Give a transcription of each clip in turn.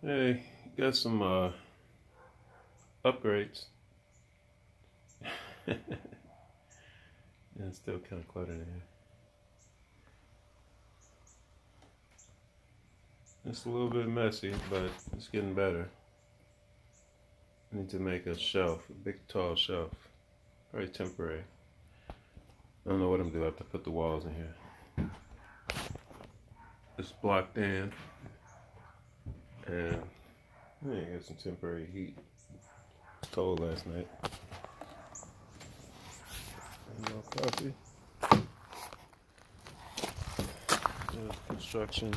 Hey, got some upgrades. And it's still kind of cluttered in here. It's a little bit messy, but it's getting better. I need to make a shelf, a big tall shelf. Very temporary. I don't know what I'm doing. I have to put the walls in here. It's blocked in. And I got some temporary heat. It's cold last night. And more coffee. Construction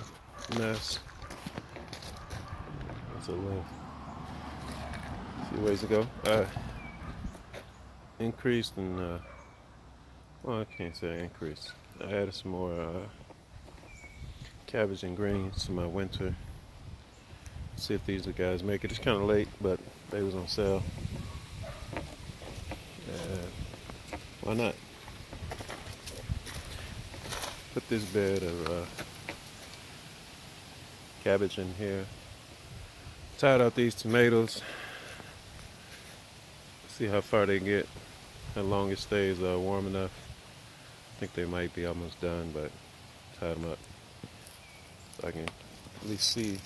mess. That's a little. A few ways ago, I increased and well, I can't say I increased. I added some more cabbage and greens to my winter. See if these guys make it. It's kind of late, but they was on sale. Why not? Put this bed of cabbage in here. Tied out these tomatoes. See how far they get, how long it stays warm enough. I think they might be almost done, but tie them up so I can at least see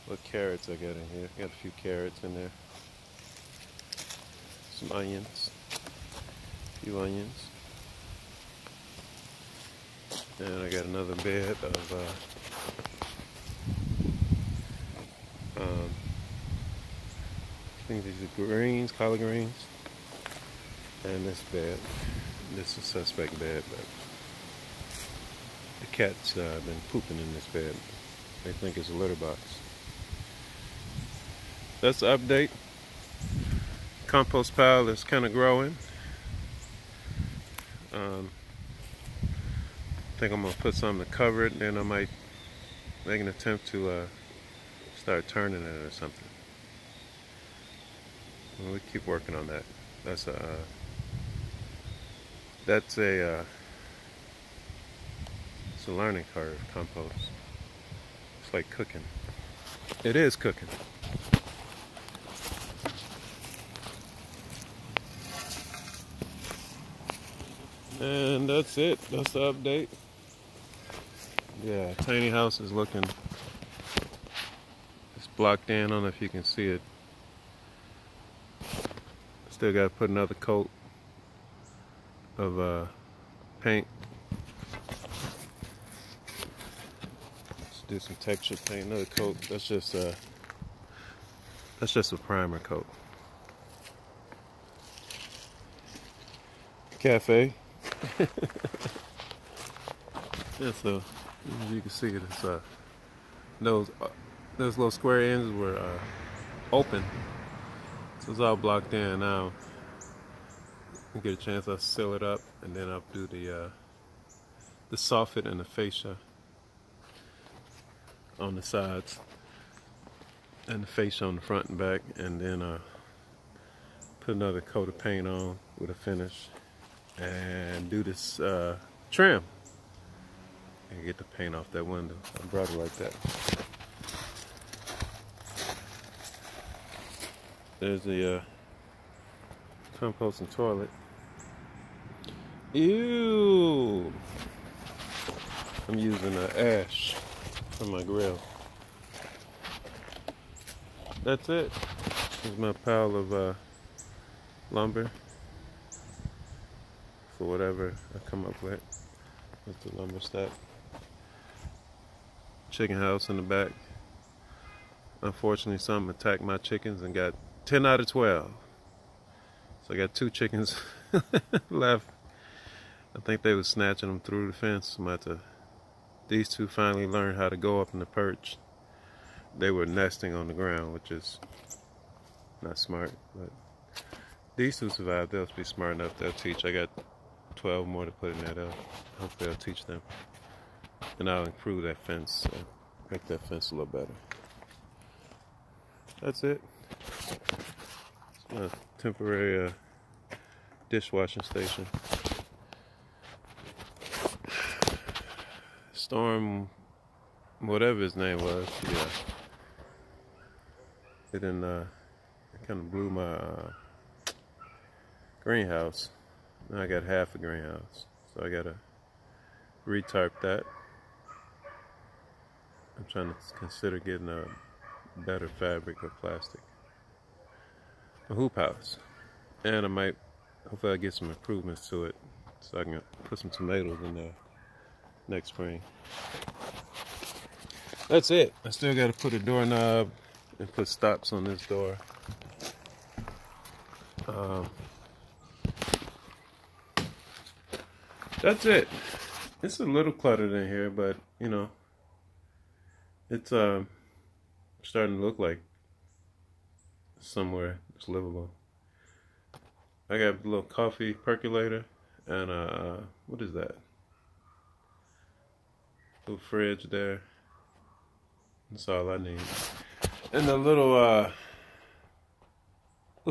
what carrots I got in here. Got a few carrots in there, some onions, a few onions, and I got another bed of I think these are greens, collard greens, and this bed. This is a suspect bed, but the cats have been pooping in this bed. They think it's a litter box. That's the update. Compost pile is kind of growing. I think I'm gonna put something to cover it, and then I might make an attempt to start turning it or something. We keep working on that. That's a it's a learning curve. Compost. It's like cooking. It is cooking. And that's it. That's the update. Yeah, tiny house is looking. It's blocked in. I don't know if you can see it. Still got to put another coat of paint. Let's do some texture paint. Another coat. That's just a primer coat. Cafe. Yeah, so as you can see, it's those little square ends were open. So it's all blocked in now. You get a chance, I'll seal it up, and then I'll do the soffit and the fascia on the sides, and the fascia on the front and back, and then put another coat of paint on with a finish, and do this trim, and get the paint off that window. I brought it like that. There's the composting toilet. Ew! I'm using ash for my grill. That's it. Here's my pile of lumber for whatever I come up with. That's the lumber stack. Chicken house in the back. Unfortunately, something attacked my chickens and got 10 out of 12. So I got 2 chickens left. I think they was snatching them through the fence. These 2 finally learned how to go up in the perch. They were nesting on the ground, which is not smart. But these 2 survived. They'll be smart enough. They'll teach. I got 12 more to put in that. Hopefully I'll teach them. And I'll improve that fence. Make that fence a little better. That's it. It's my temporary dishwashing station. Storm, whatever his name was, yeah, it kind of blew my greenhouse. Now I got half a greenhouse, so I gotta retarp that. I'm trying to consider getting a better fabric or plastic, a hoop house, and I might, hopefully I get some improvements to it so I can put some tomatoes in there next spring. That's it. I still got to put a doorknob and put stops on this door. That's it. It's a little cluttered in here, but you know, it's starting to look like somewhere it's livable. I got a little coffee percolator and what is that? Little fridge there. That's all I need. And a little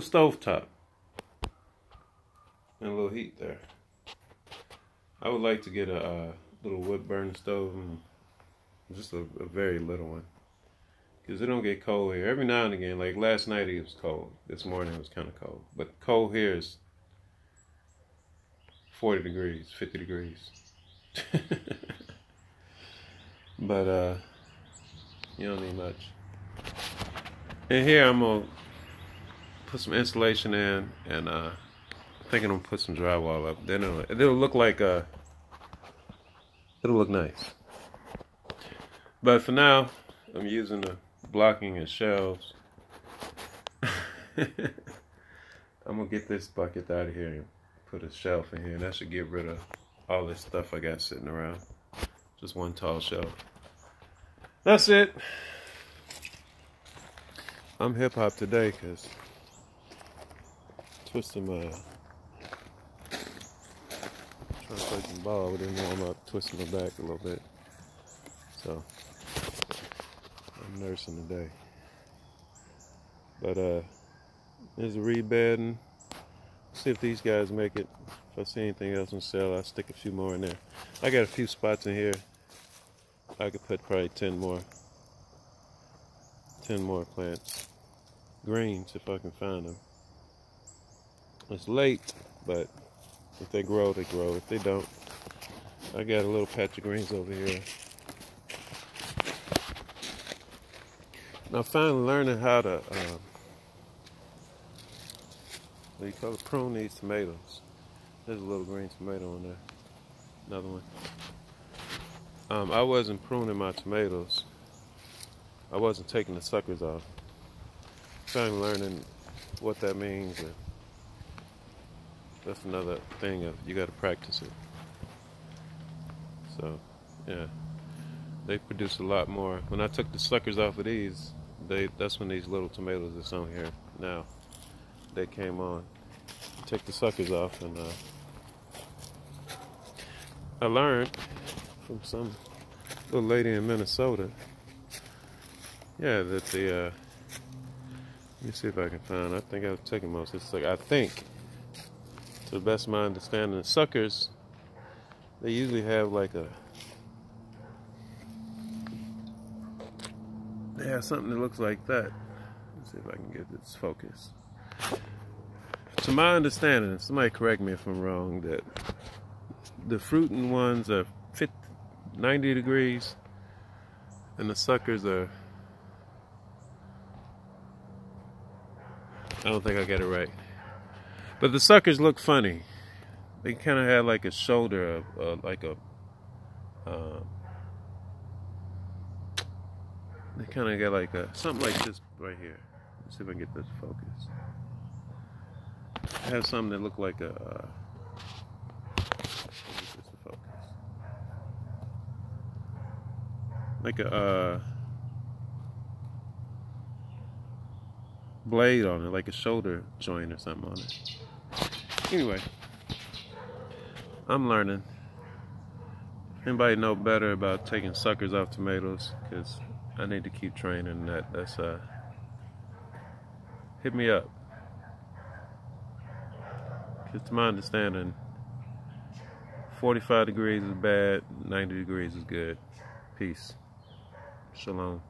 stove top and a little heat there. I would like to get a little wood burning stove, and just a very little one, because it don't get cold here. Every now and again, like last night it was cold. This morning it was kind of cold, but cold here is 40 degrees, 50 degrees. But you don't need much. And here I'm gonna put some insulation in, and I'm thinking I'm gonna put some drywall up. Then it'll look like it'll look nice. But for now, I'm using the blocking and shelves. I'm gonna get this bucket out of here and put a shelf in here, and that should get rid of all this stuff I got sitting around. Just one tall shelf. That's it. I'm hip hop today because twisting my trying to play some ball, but then I'm up twisting my back a little bit. So I'm nursing today. But there's a rebedding. See if these guys make it. If I see anything else on sale, I'll stick a few more in there. I got a few spots in here. I could put probably 10 more plants. Greens, if I can find them. It's late, but if they grow, they grow. If they don't, I got a little patch of greens over here. Now, finally learning how to, what do you call it? Prune these tomatoes. There's a little green tomato in there. Another one. I wasn't pruning my tomatoes. I wasn't taking the suckers off. Finally learning what that means. And that's another thing of you got to practice it. So, yeah, they produce a lot more. When I took the suckers off of these, that's when these little tomatoes that's on here now, they came on. Take the suckers off, and I learned from some little lady in Minnesota, yeah, that the let me see if I can find. I think I was taking most. It's like, I think, to the best of my understanding, the suckers, they usually have like they have something that looks like that. Let's see if I can get this focused. To my understanding, somebody correct me if I'm wrong, that the fruiting ones are 90 degrees and the suckers are, I don't think I got it right, but the suckers look funny. They kind of have like a shoulder of like a they kind of got like a something like this right here. Let's see if I can get this focused. It has something that look like a like a blade on it, like a shoulder joint or something on it. Anyway, I'm learning. If anybody know better about taking suckers off tomatoes, because I need to keep training that. That's hit me up. Because to my understanding, 45 degrees is bad, 90 degrees is good. Peace. Shalom.